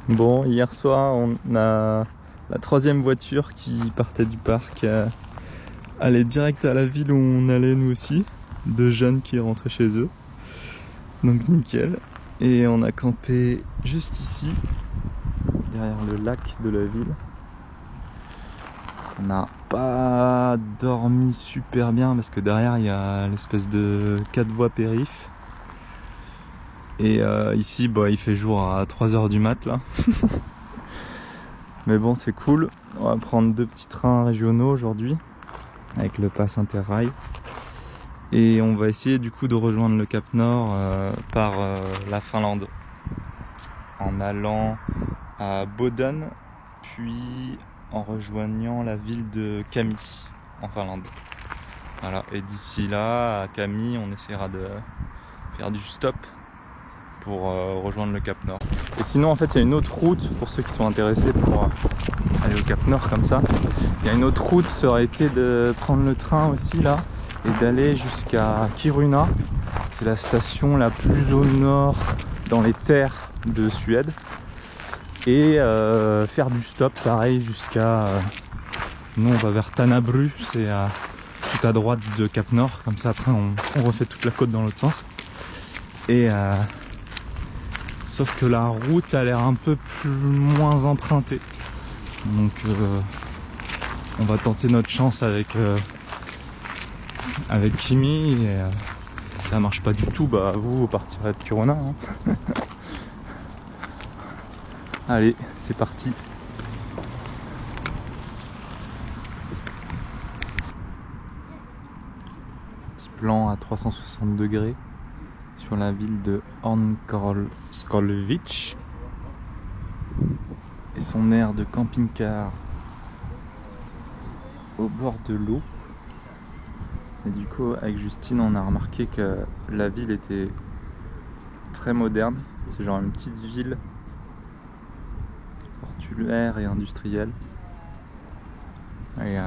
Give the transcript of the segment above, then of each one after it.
Bon, hier soir, on a la troisième voiture qui partait du parc, allait direct à la ville où on allait nous aussi. Deux jeunes qui rentraient chez eux. Donc nickel. Et on a campé juste ici, derrière le lac de la ville. On n'a pas dormi super bien parce que derrière il y a l'espèce de 4 voies périph'. Et ici bah, il fait jour à 3h du mat là. Mais bon, c'est cool. On va prendre 2 petits trains régionaux aujourd'hui avec le pass Interrail. Et on va essayer du coup de rejoindre le Cap Nord par la Finlande en allant à Boden puis en rejoignant la ville de Kami en Finlande. Voilà. Et d'ici là, à Kami, on essaiera de faire du stop pour rejoindre le Cap Nord. Et sinon en fait il y a une autre route pour ceux qui sont intéressés pour aller au Cap Nord comme ça. Il y a une autre route, ça aurait été de prendre le train aussi là et d'aller jusqu'à Kiruna. C'est la station la plus au nord dans les terres de Suède. Et faire du stop pareil jusqu'à... nous on va vers Tanabru, c'est tout à droite de Cap Nord. Comme ça après on refait toute la côte dans l'autre sens. Et sauf que la route a l'air un peu moins empruntée. Donc on va tenter notre chance avec Kimi. Et si ça marche pas du tout, bah vous partirez de Kiruna. Hein. Allez, c'est parti. Petit plan à 360 degrés. Sur la ville de Ørnsköldsvik et son aire de camping-car au bord de l'eau. Et du coup avec Justine on a remarqué que la ville était très moderne. C'est genre une petite ville portuaire et industrielle. Et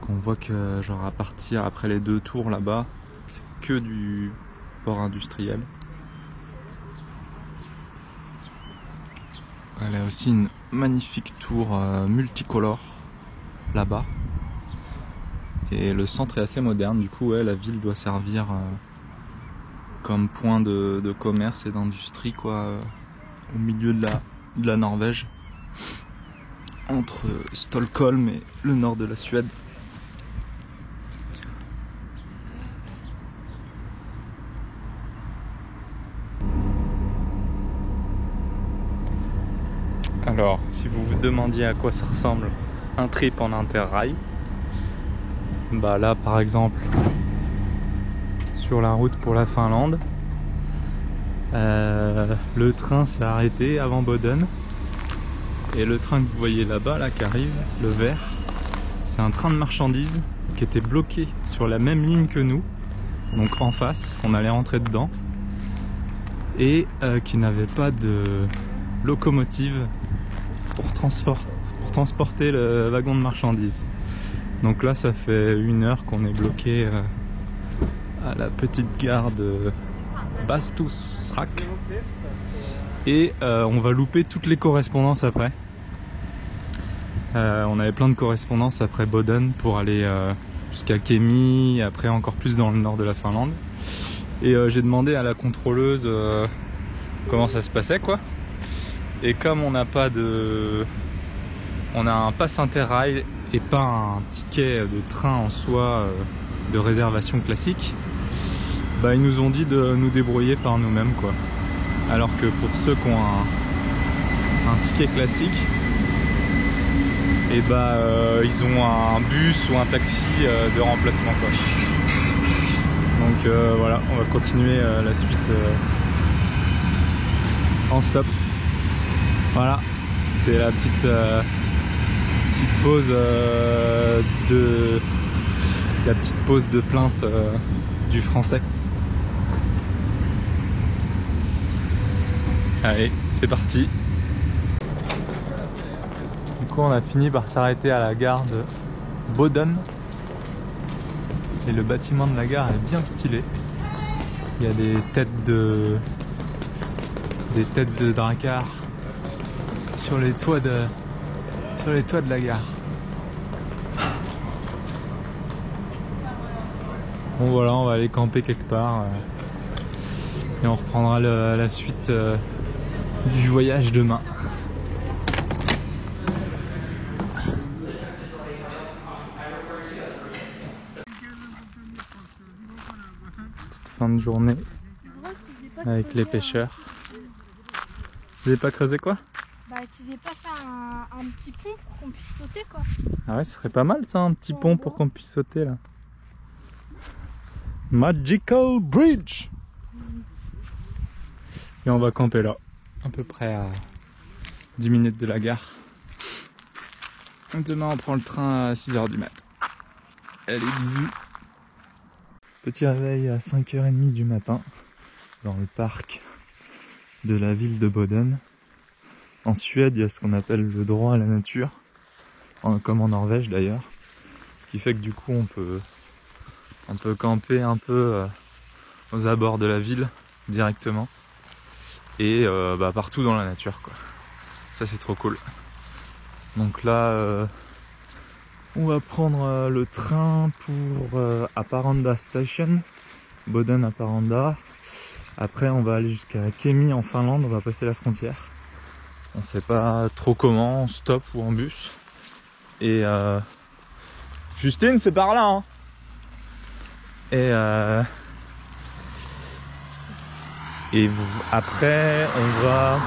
on voit que genre à partir après les 2 tours là-bas, c'est que du port industriel. Elle a aussi une magnifique tour multicolore là-bas. Et le centre est assez moderne, du coup ouais, la ville doit servir comme point de commerce et d'industrie quoi, au milieu de la Norvège, entre Stockholm et le nord de la Suède. Alors, si vous vous demandiez à quoi ça ressemble un trip en Interrail, bah là par exemple, sur la route pour la Finlande, le train s'est arrêté avant Boden. Et le train que vous voyez là-bas, là qui arrive, le vert, c'est un train de marchandises qui était bloqué sur la même ligne que nous, donc en face, on allait rentrer dedans, et qui n'avait pas de locomotive pour transporter le wagon de marchandises. Donc là ça fait 1 heure qu'on est bloqué à la petite gare de Bastusrak et on va louper toutes les correspondances après. On avait plein de correspondances après Boden pour aller jusqu'à Kemi, après encore plus dans le nord de la Finlande. Et j'ai demandé à la contrôleuse comment ça se passait quoi. Et comme on n'a pas de... on a un pass Interrail et pas un ticket de train en soi de réservation classique, bah ils nous ont dit de nous débrouiller par nous-mêmes quoi. Alors que pour ceux qui ont un ticket classique, et bah ils ont un bus ou un taxi de remplacement quoi. Donc voilà, on va continuer la suite en stop. Voilà, c'était la petite pause de plainte du français. Allez, c'est parti. Du coup, on a fini par s'arrêter à la gare de Boden. Et le bâtiment de la gare est bien stylé. Il y a des têtes des têtes de dracars sur les toits de la gare. Bon voilà, on va aller camper quelque part et on reprendra la suite du voyage demain. Petite fin de journée avec les pêcheurs. Vous n'avez pas creusé quoi? Bah qu'ils aient pas fait un petit pont pour qu'on puisse sauter quoi. Ah ouais, ce serait pas mal ça, un petit pont pour qu'on puisse sauter là. Magical Bridge. Et on va camper là, à peu près à 10 minutes de la gare. Demain on prend le train à 6 h du mat. Allez, bisous. Petit réveil à 5 h 30 du matin dans le parc de la ville de Boden. En Suède, il y a ce qu'on appelle le droit à la nature, comme en Norvège d'ailleurs, qui fait que du coup on peut camper un peu aux abords de la ville directement et partout dans la nature quoi. Ça c'est trop cool. Donc là on va prendre le train pour Haparanda Station, Boden Haparanda. Après on va aller jusqu'à Kemi en Finlande, on va passer la frontière. On sait pas trop comment, en stop ou en bus. Et Justine, c'est par là hein. Et après on va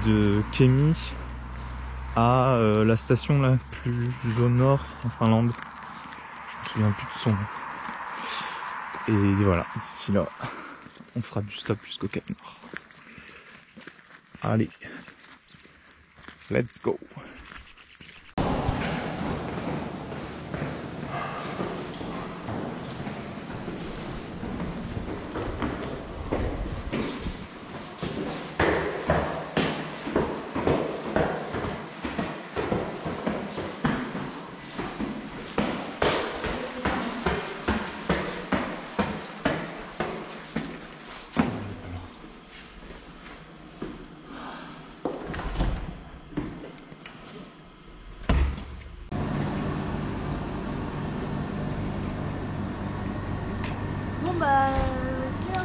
de Kemi à la station la plus au nord en Finlande. Je me souviens plus de son nom. Et voilà, d'ici là, on fera du stop jusqu'au Cap Nord. Allez, let's go.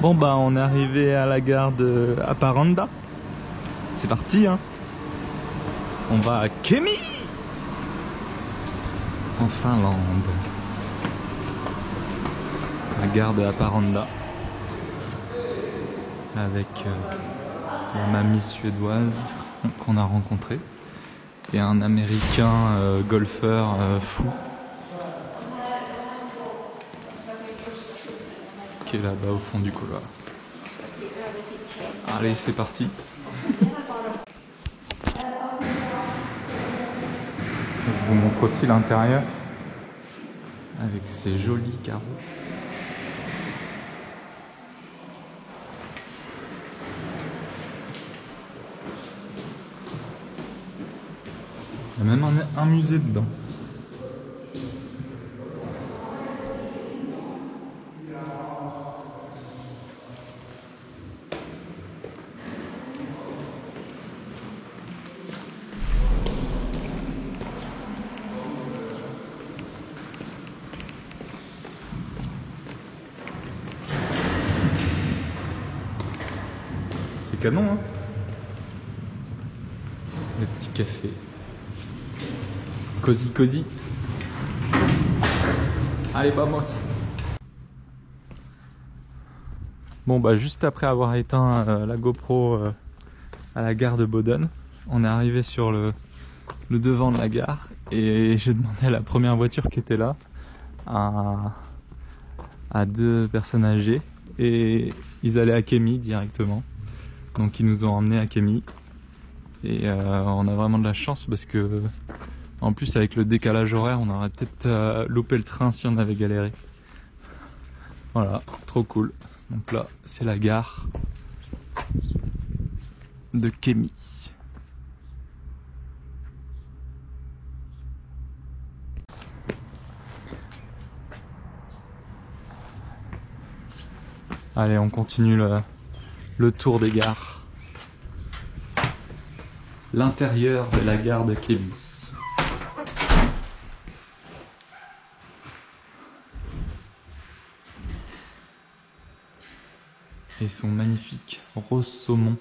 Bon bah on est arrivé à la gare de Haparanda. C'est parti hein. On va à Kemi en Finlande. La gare de Haparanda avec la mamie suédoise qu'on a rencontrée et un américain golfeur fou qui est là-bas au fond du couloir. Allez, c'est parti. Je vous montre aussi l'intérieur avec ses jolis carreaux. Il y a même un musée dedans. C'est canon hein. Le petit café. Cosy cosy. Allez vamos. Bon bah juste après avoir éteint la GoPro à la gare de Boden, on est arrivé sur le devant de la gare et j'ai demandé à la première voiture qui était là à 2 personnes âgées et ils allaient à Kemi directement. Donc ils nous ont emmenés à Kemi et on a vraiment de la chance parce que en plus avec le décalage horaire on aurait peut-être loupé le train si on avait galéré. Voilà, trop cool. Donc là c'est la gare de Kemi. Allez, on continue le tour des gares. L'intérieur de la gare de Kémi. Et son magnifique rose saumon.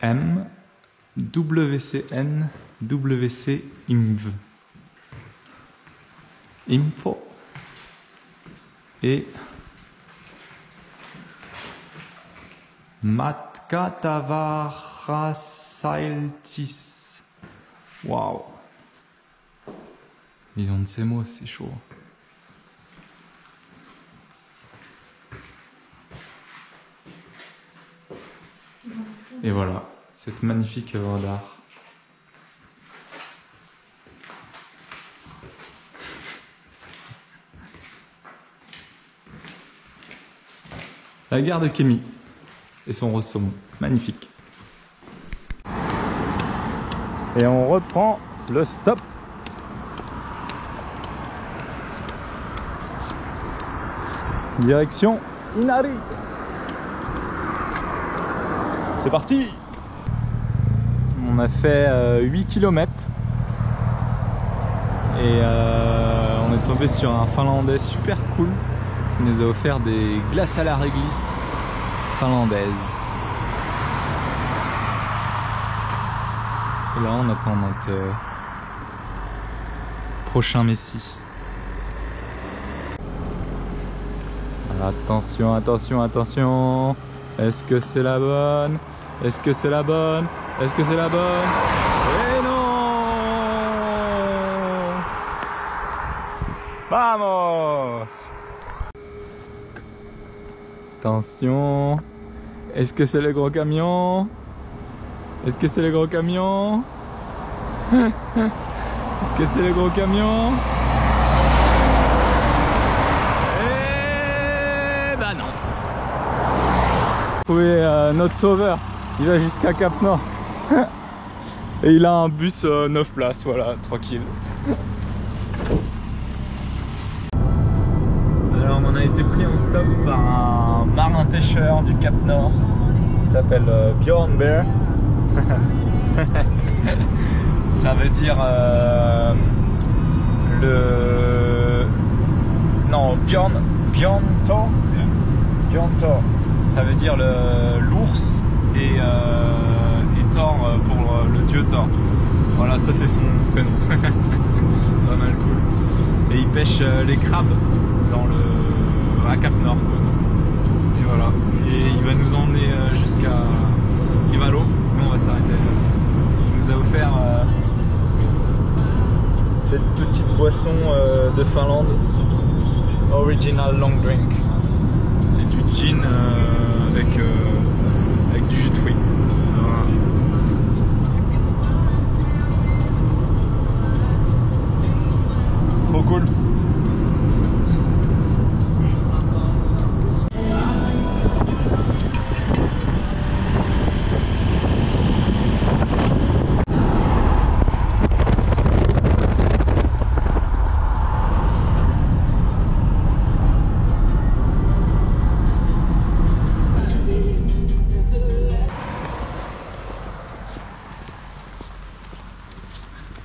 M WCN WC IMV. Info et Matkatavarasailtis. Waouh! Ils ont de ces mots, c'est chaud. Et voilà, cette magnifique œuvre d'art. La gare de Kémi et son rose saumon, magnifique. Et on reprend le stop. Direction Inari. C'est parti. On a fait 8 km et on est tombé sur un Finlandais super cool. Il nous a offert des glaces à la réglisse finlandaises. Et là on attend notre prochain messie. Attention, attention, attention. Est-ce que c'est la bonne? Est-ce que c'est la bonne? Est-ce que c'est la bonne? Et non! Vamos! Attention. Est-ce que c'est le gros camion? Est-ce que c'est le gros camion? Est-ce que c'est le gros camion? Trouver notre sauveur, il va jusqu'à Cap Nord et il a un bus 9 places, voilà, tranquille. Alors on a été pris en stop par un marin pêcheur du Cap Nord, il s'appelle Bjorn Bear. Ça veut dire Bjorn Thor. Ça veut dire l'ours et Thor pour le dieu Thor. Voilà, ça c'est son prénom. Pas mal cool. Et il pêche les crabes à Cap Nord, quoi. Et voilà. Et il va nous emmener jusqu'à Ivalo. Nous on va s'arrêter. Il nous a offert cette petite boisson de Finlande, Original Long Drink. C'est du gin avec du jus de fruits. Voilà. Trop cool.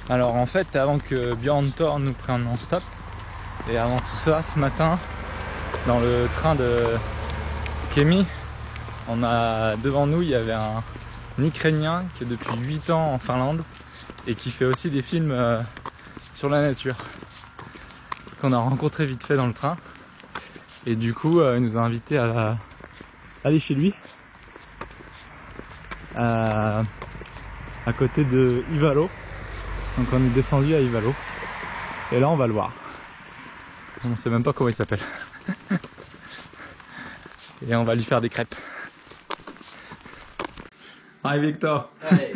Alors en fait, avant que Bjorn Thor nous prenne en stop, et avant tout ça, ce matin, dans le train de Kémi, devant nous, il y avait un Ukrainien qui est depuis 8 ans en Finlande et qui fait aussi des films sur la nature, qu'on a rencontré vite fait dans le train. Et du coup, il nous a invités à aller chez lui, à côté de Ivalo. Donc on est descendu à Ivalo et là on va le voir. On ne sait même pas comment il s'appelle. Et on va lui faire des crêpes. Hi Victor. Hey.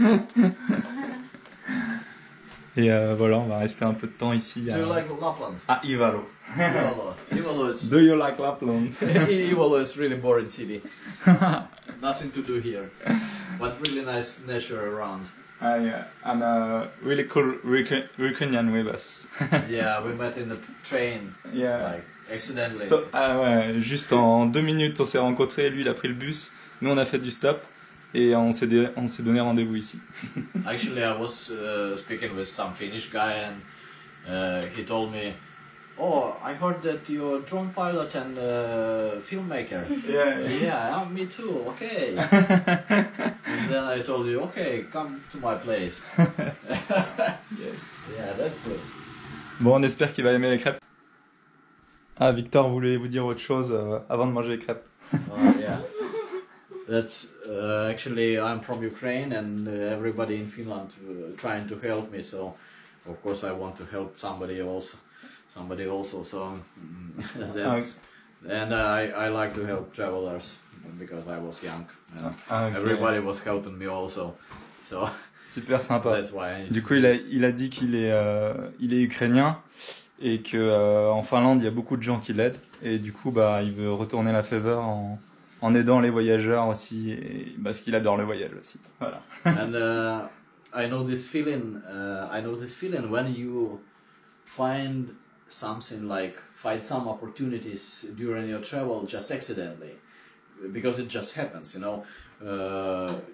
Et voilà, on va rester un peu de temps ici Do you like Lapland? à Ivalo. Ivalo is Do you like Lapland? Ivalo is really boring city. Nothing to do here, but really nice nature around. And really cool Ukrainian with us. Yeah, we met in the train, Yeah. like accidentally. Ouais, juste en 2 minutes on s'est rencontrés, lui il a pris le bus, nous on a fait du stop et on s'est donné rendez-vous ici. Actually, I was speaking with some Finnish guy and he told me, "Oh, I heard that you're a drone pilot and filmmaker." Yeah, me too. Okay. And then I told you, "Okay, come to my place." Yes. Yeah, that's good. Bon, on espère qu'il va aimer les crêpes. Ah, Victor voulait vous dire autre chose avant de manger les crêpes. Yeah. That's actually I'm from Ukraine and everybody in Finland trying to help me. So of course I want to help somebody also. So that's and I like to help travelers because I was young. And everybody was helping me also. So super sympa. That's why Du coup, il a dit qu'il est ukrainien et que en Finlande il y a beaucoup de gens qui l'aident et du coup bah il veut retourner la faveur en aidant les voyageurs aussi et parce qu'il adore le voyage aussi. Voilà. And I know this feeling. When you find something like find some opportunities during your travel just accidentally, because it just happens. You know,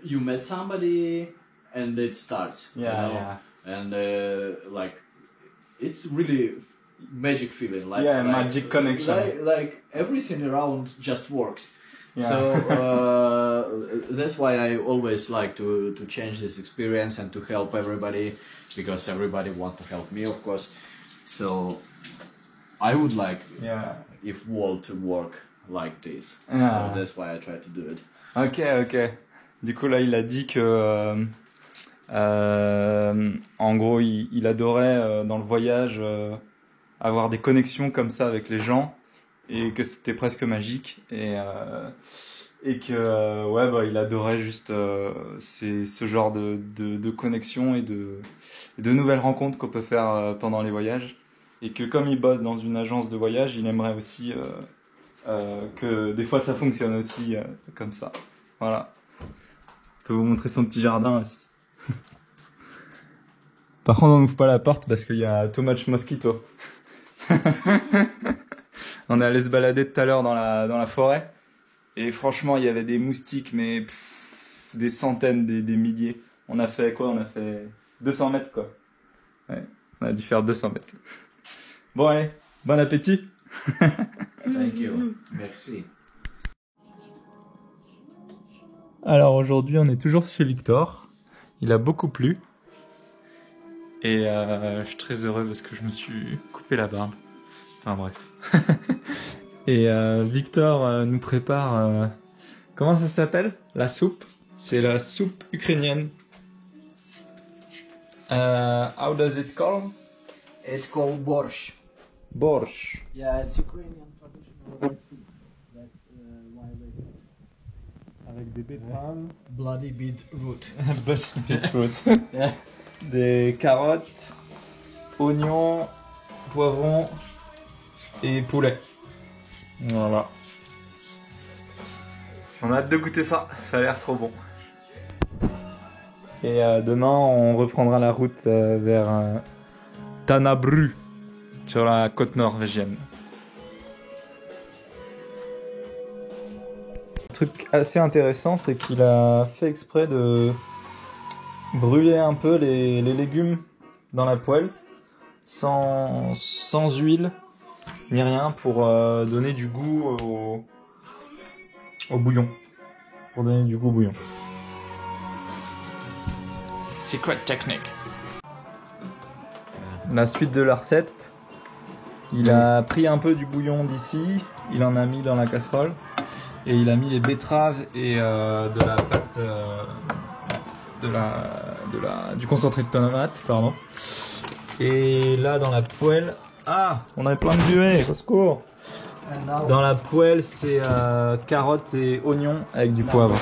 you met somebody and it starts. Yeah, you know? yeah. And like it's really magic feeling. Like magic connection. Like everything around just works. Yeah. So that's why I always like to change this experience and to help everybody, because everybody want to help me, of course. So I would like if world to work like this. So that's why I try to do it. Ok. Du coup là il a dit que en gros il adorait dans le voyage avoir des connexions comme ça avec les gens. Et que c'était presque magique et que ouais bah il adorait juste ce genre de connexion et de nouvelles rencontres qu'on peut faire pendant les voyages et que comme il bosse dans une agence de voyage il aimerait aussi que des fois ça fonctionne aussi comme ça. Voilà, je peux vous montrer son petit jardin aussi. Par contre on n'ouvre pas la porte parce qu'il y a too much mosquito. On est allé se balader tout à l'heure dans la forêt et franchement il y avait des moustiques mais des centaines, des milliers. On a fait quoi? On a fait 200 mètres quoi. Ouais, on a dû faire 200 mètres. Bon allez, bon appétit. Thank you. Merci. Alors aujourd'hui on est toujours chez Victor. Il a beaucoup plu et je suis très heureux parce que je me suis coupé la barbe. Enfin bref. Et Victor nous prépare... comment ça s'appelle? La soupe. C'est la soupe ukrainienne. How does it call? It's called borscht. Borscht. Yeah, it's Ukrainian traditional soup. That's why they Avec des betteraves. bloody beetroot. Beetroot. Des carottes, oignons, poivrons et poulet. Voilà. On a hâte de goûter ça, ça a l'air trop bon. Et demain on reprendra la route vers Tanabru, sur la côte norvégienne. Un truc assez intéressant, c'est qu'il a fait exprès de brûler un peu les légumes dans la poêle, sans huile ni rien, pour donner du goût au bouillon. Pour donner du goût au bouillon. Secret technique. La suite de la recette, il a pris un peu du bouillon d'ici, il en a mis dans la casserole et il a mis les betteraves et de la pâte, du concentré de tomate, pardon. Et là dans la poêle, on avait plein de buée, au secours. Dans la poêle c'est carottes et oignons avec du poivre.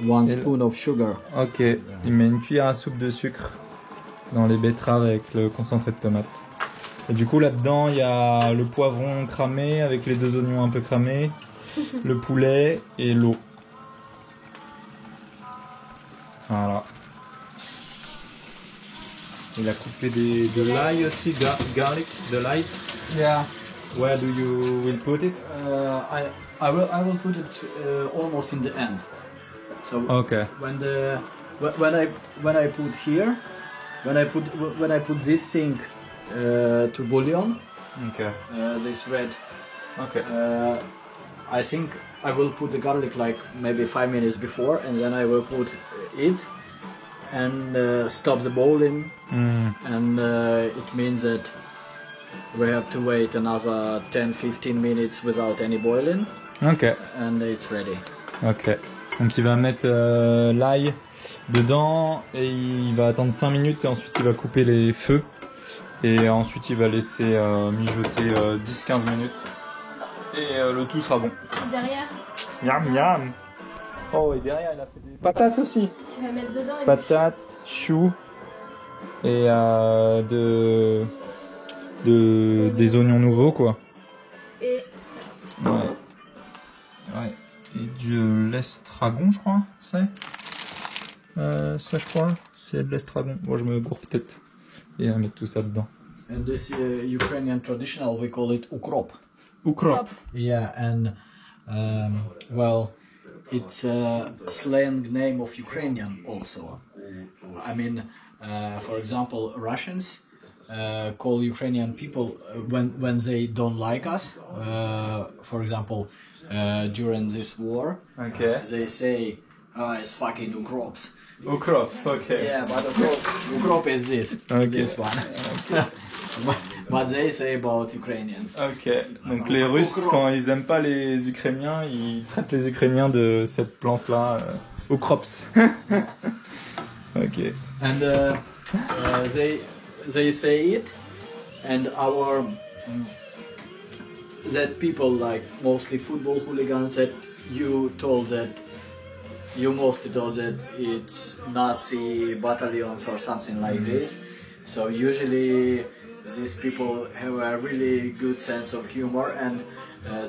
One spoon of sugar. Ok, il met une cuillère à soupe de sucre dans les betteraves avec le concentré de tomate. Et du coup là-dedans il y a le poivron cramé avec les 2 oignons un peu cramés, le poulet et l'eau. Il a coupé de l'ail aussi, garlic, de l'ail. Yeah. Where do you will put it? I will put it almost in the end. So Okay. when I put here, when I put this thing to bouillon, Okay. this red, Okay. I think I will put the garlic like maybe 5 minutes before, and then I will put it and stop the boiling, and it means that we have to wait another 10-15 minutes without any boiling, Ok. and it's ready. Ok. Donc il va mettre l'ail dedans et il va attendre 5 minutes et ensuite il va couper les feux et ensuite il va laisser mijoter 10-15 minutes et le tout sera bon. Derrière, Miam miam. Oh et derrière il a fait des patates aussi. tu vas mettre dedans et Patates, choux et des oignons nouveaux quoi. et Ouais. Ouais. Et du l'estragon, je crois, c'est ça, je crois, c'est de l'estragon. Moi, je me gourre peut-être. Et on va mettre tout ça dedans. And this Ukrainian traditional, we call it ukrop. Ukrop. Yeah, and well, it's a slang name of Ukrainian also. I mean, for example, Russians call Ukrainian people when they don't like us. For example, during this war, Ok. they say, it's fucking ukrops. Ukrops, ok. Yeah, but ukrop is this, Okay. this one. But they say about Ukrainians. Ok. Donc les Russes, Ukrops. quand ils aiment pas les Ukrainiens, ils traitent les Ukrainiens de cette plante-là, ukrops. Ok. And they say it, and our that people like mostly football hooligans that you mostly told that it's Nazi battalions or something like this. So usually these people have a really good sense of humor, and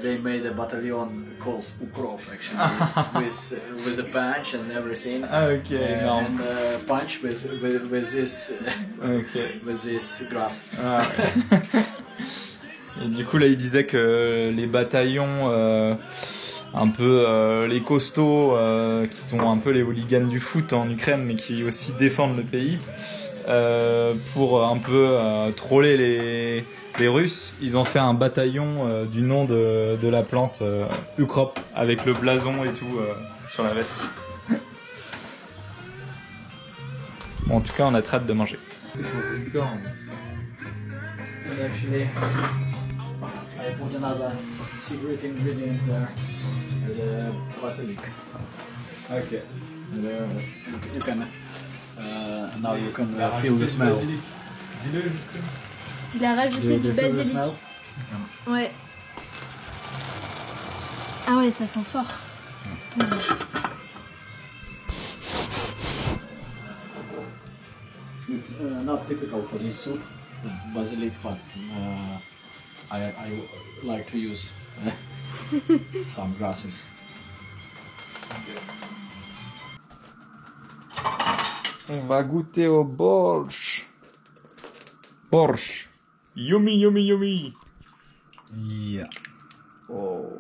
they made a battalion called Ukrop actually with a punch and everything. Ah, ok, énorme. And punch with this Ok. with this grass. Ah, ouais. Et du coup là il disait que les bataillons un peu les costauds qui sont un peu les hooligans du foot en Ukraine mais qui aussi défendent le pays pour un peu troller les Russes, ils ont fait un bataillon du nom de la plante Ukrop avec le blason et tout sur la veste. Bon, en tout cas on a très hâte de manger. And actually, I put another secret ingredient there, the basilic. Ok. And, you can now you can feel the smell. il a rajouté Do du you feel the basilic. smell? Ouais. Ah ouais, ça sent fort. It's not typical for this soup, the basilic, but I like to use some grasses. On va goûter au borsch. Borsch. Yummy, yummy, yummy. Yeah. Oh.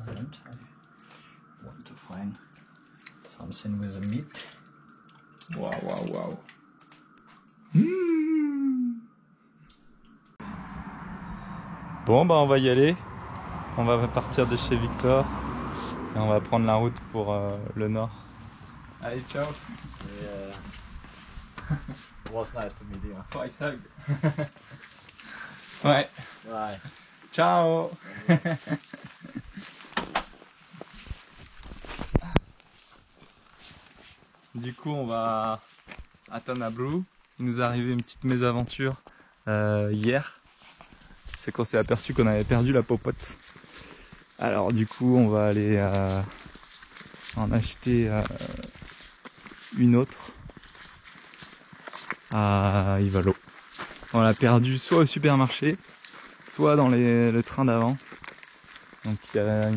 Moment, I want to find something with the meat. Waouh, waouh, waouh. Bon, bah on va y aller. On va partir de chez Victor. Et on va prendre la route pour le nord. Allez, ciao. Yeah. It was nice to meet you. Twice hug. Ouais. Bye. Ciao. Du coup, on va à Tonabru. Il nous est arrivé une petite mésaventure hier. C'est qu'on s'est aperçu qu'on avait perdu la popote. Alors du coup, on va aller en acheter une autre à Ivalo. On l'a perdu soit au supermarché, soit dans le train d'avant. Donc il y a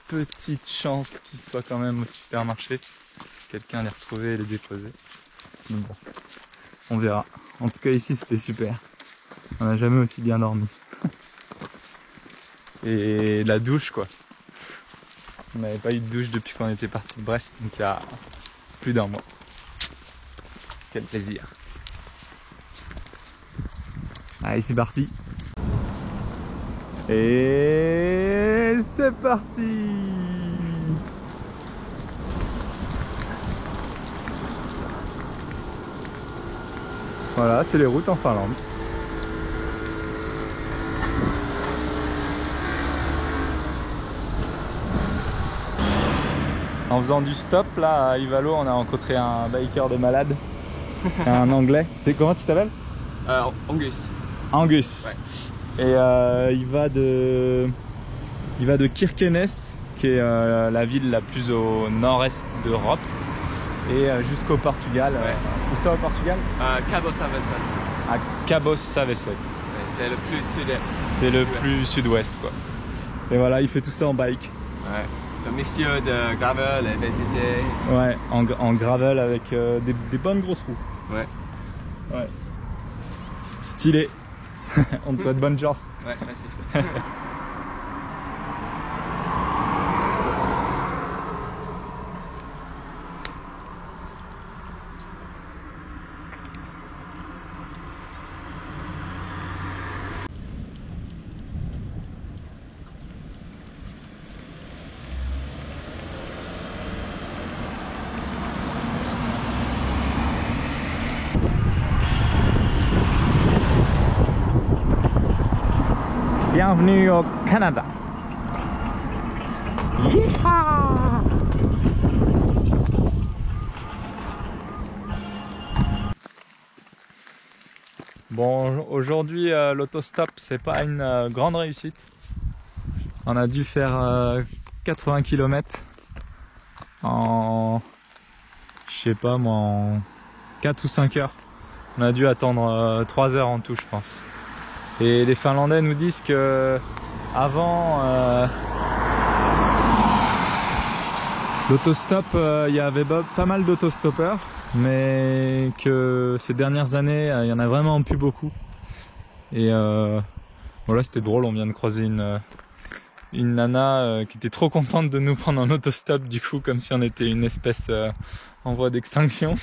petite chance qu'il soit quand même au supermarché. Quelqu'un les retrouver et les déposer. Mais bon, on verra. En tout cas ici c'était super. On n'a jamais aussi bien dormi. Et la douche quoi. On n'avait pas eu de douche depuis qu'on était parti de Brest, donc il y a plus d'1 mois. Quel plaisir. Allez, c'est parti. Et c'est parti. Voilà, c'est les routes en Finlande. En faisant du stop là à Ivalo, on a rencontré un biker de malade, un anglais. C'est comment tu t'appelles? Angus. Angus. Ouais. Et il va de Kirkenes, qui est la ville la plus au nord-est d'Europe, et jusqu'au Portugal. Ouais. Où ça au Portugal? Cabo Savecet. À Cabo Savecet. Ouais, c'est le plus sud-est. C'est le plus sud-ouest quoi. Et voilà, il fait tout ça en bike. Ouais. C'est une mixture de gravel et VTT. Ouais, en gravel avec des bonnes grosses roues. Ouais. Ouais. Stylé. On te souhaite bonne chance. Ouais, merci. Bienvenue au Canada. Yeehaw! Bon, aujourd'hui l'autostop c'est pas une grande réussite. On a dû faire 80 km en, je sais pas moi, en 4 ou 5 heures. On a dû attendre 3 heures en tout, je pense. Et les Finlandais nous disent que avant l'autostop, il y avait pas mal d'autostoppeurs, mais que ces dernières années, il y en a vraiment plus beaucoup. Et voilà, c'était drôle, on vient de croiser une nana qui était trop contente de nous prendre en autostop, du coup, comme si on était une espèce en voie d'extinction.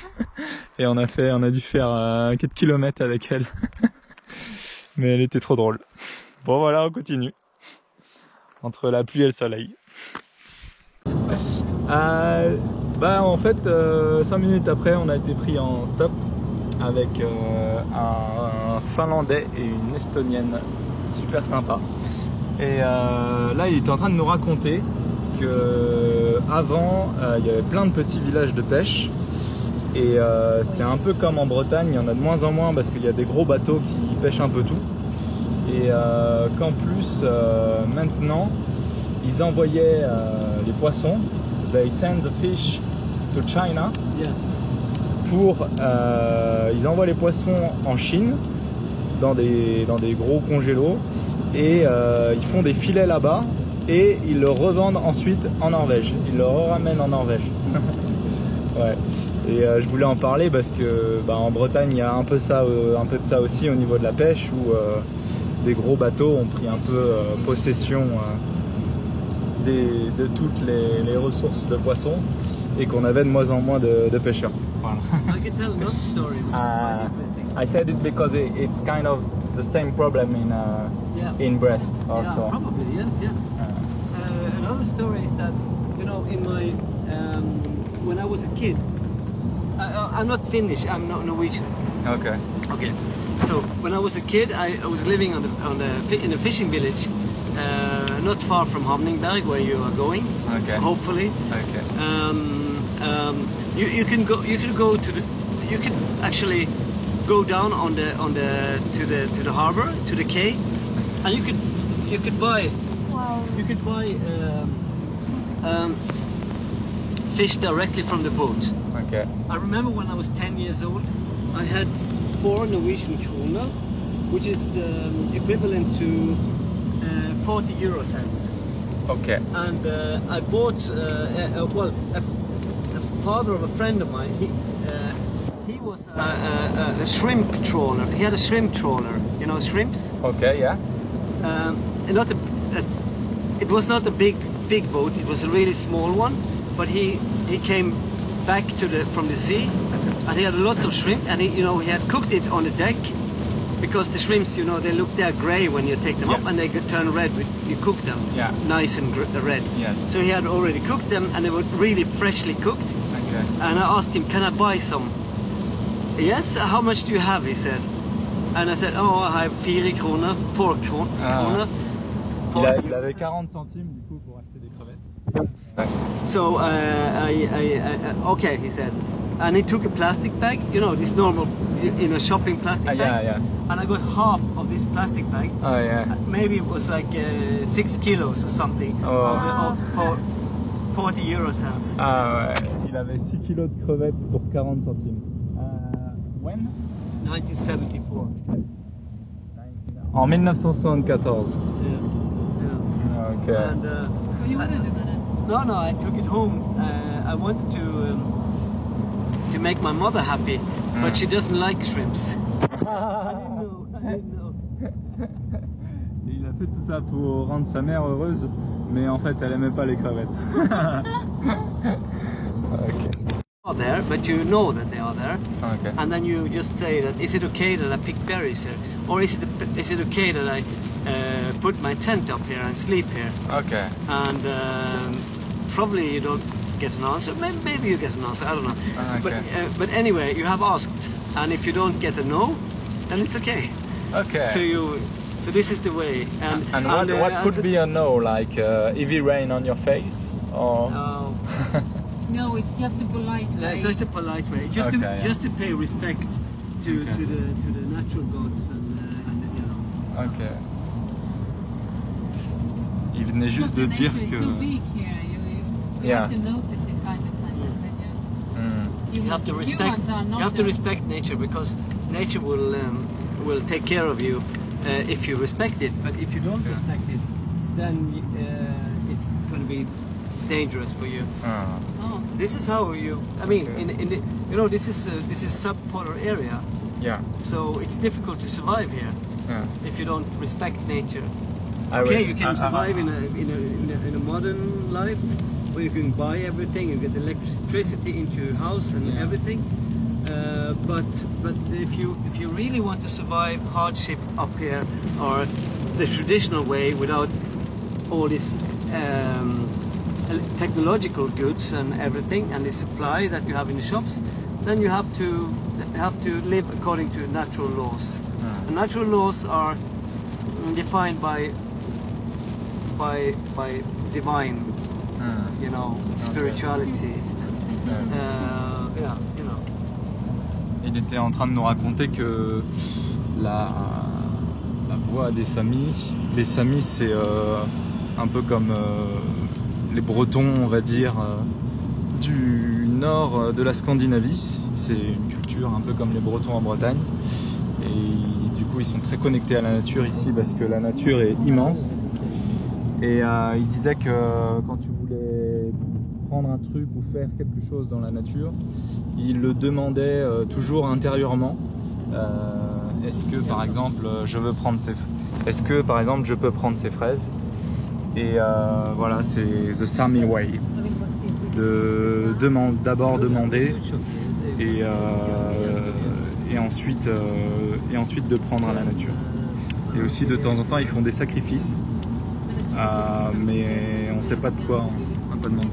Et on a dû faire 4 km avec elle. Mais elle était trop drôle. Bon voilà, on continue. Entre la pluie et le soleil. En fait, 5 minutes après, on a été pris en stop avec un Finlandais et une Estonienne super sympa. Et là, il était en train de nous raconter que avant, il y avait plein de petits villages de pêche. Et c'est un peu comme en Bretagne, il y en a de moins en moins parce qu'il y a des gros bateaux qui pêchent un peu tout. Et qu'en plus, maintenant, ils envoyaient les poissons. They send the fish to China. Yeah. Ils envoient les poissons en Chine, dans des gros congélos. Et ils font des filets là-bas. Et ils le revendent ensuite en Norvège. Ils le ramènent en Norvège. Ouais. Et je voulais en parler parce que en Bretagne il y a un peu de ça aussi au niveau de la pêche où des gros bateaux ont pris un peu possession de toutes les ressources de poissons et qu'on avait de moins en moins de pêcheurs. Voilà. I can tell another story which is quite interesting. I said it because it's kind of the same problem in Brest also. Yeah, probably, yes. Another story is that, in my when I was a kid, I'm not Finnish, I'm not Norwegian. Okay. Okay. So when I was a kid, I was living in a fishing village, not far from Hamningberg, where you are going. Okay. Hopefully. Okay. You can actually go down to the harbor, to the quay, and you could buy. Wow. You could buy fish directly from the boat. Okay. I remember when I was 10 years old, I had 4 Norwegian kroner, which is equivalent to 40 euro cents. Okay. And I bought, a father of a friend of mine. He was a shrimp trawler. He had a shrimp trawler. You know shrimps? Okay, yeah. It was not a big boat. It was a really small one. But he came back from the sea, and he had a lot of shrimp. And he had cooked it on the deck, because the shrimps, they're grey when you take them up, and they turn red when you cook them. Yeah. Nice and red. Yes. So he had already cooked them, and they were really freshly cooked. Okay. And I asked him, can I buy some? Yes, how much do you have, he said. And I said, oh, I have 4 kroner. Il avait 40 centimes du coup pour acheter des crevettes. So, okay, he said. And he took a plastic bag, this normal, in a shopping plastic bag. Yeah. And I got half of this plastic bag. Oh yeah. Maybe it was like 6 kilos or something. For 40 euro cents. Ah ouais. Il avait 6 kilos de crevettes pour 40 centimes. When? 1974. En 1974. Yeah. Okay. And, You wouldn't do that. no, I took it home. I wanted to make my mother happy, but she doesn't like shrimps. I didn't know. Il a fait tout ça pour rendre sa mère heureuse, mais en fait elle aimait pas les crevettes. Okay. Are there, but you know that they are there, Okay. and then you just say that, is it okay that I pick berries here, or is it okay that I put my tent up here and sleep here? Okay. And probably you don't get an answer. Maybe you get an answer. I don't know. Okay. But anyway, you have asked, and if you don't get a no, then it's okay. Okay. So this is the way. And what could be a no, like heavy rain on your face, or? No, it's just a polite way. It's just a polite way, just to pay respect to the natural gods and Ok. Il venait juste de dire que. So big here, you have to notice it kind of. You have to respect. You have to respect nature, because nature will take care of you if you respect it. But if you don't respect it, then it's going to be dangerous for you. Oh. This is how you. I mean, in the, this is subpolar area. Yeah. So it's difficult to survive here if you don't respect nature. You can survive in a modern life where you can buy everything, you get electricity into your house and everything. But if you really want to survive hardship up here, or the traditional way without all this technological goods and everything and the supply that you have in the shops, then you have to live according to natural laws. And natural laws are defined by divine, spirituality. Il était en train de nous raconter que la voix des Samis, les Samis c'est un peu comme les Bretons, on va dire, du nord de la Scandinavie. C'est une culture un peu comme les Bretons en Bretagne. Et du coup, ils sont très connectés à la nature ici parce que la nature est immense. Et il disait que quand tu voulais prendre un truc ou faire quelque chose dans la nature, il le demandait toujours intérieurement. Est-ce que par exemple je peux prendre ces fraises? Et voilà, c'est the Sami way. D'abord demander et ensuite de prendre à la nature. Et aussi de temps en temps ils font des sacrifices, mais on sait pas de quoi, on n'a pas demandé.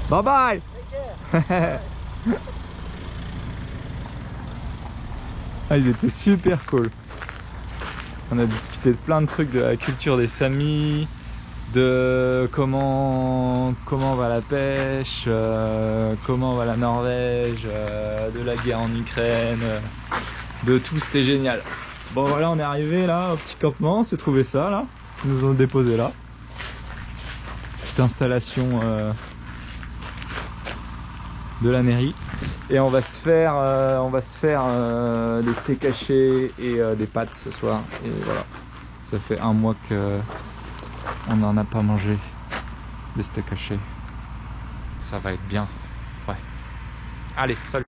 Bye bye. Ils étaient super cool. On a discuté de plein de trucs, de la culture des Samis, de comment va la pêche, comment va la Norvège, de la guerre en Ukraine, de tout, c'était génial. Bon voilà, on est arrivé là au petit campement, on s'est trouvé ça là, ils nous ont déposé là. Petite installation de la mairie. Et on va se faire des steaks hachés et des pâtes ce soir. Et voilà. Ça fait un mois que on n'en a pas mangé des steaks hachés. Ça va être bien. Ouais. Allez, salut.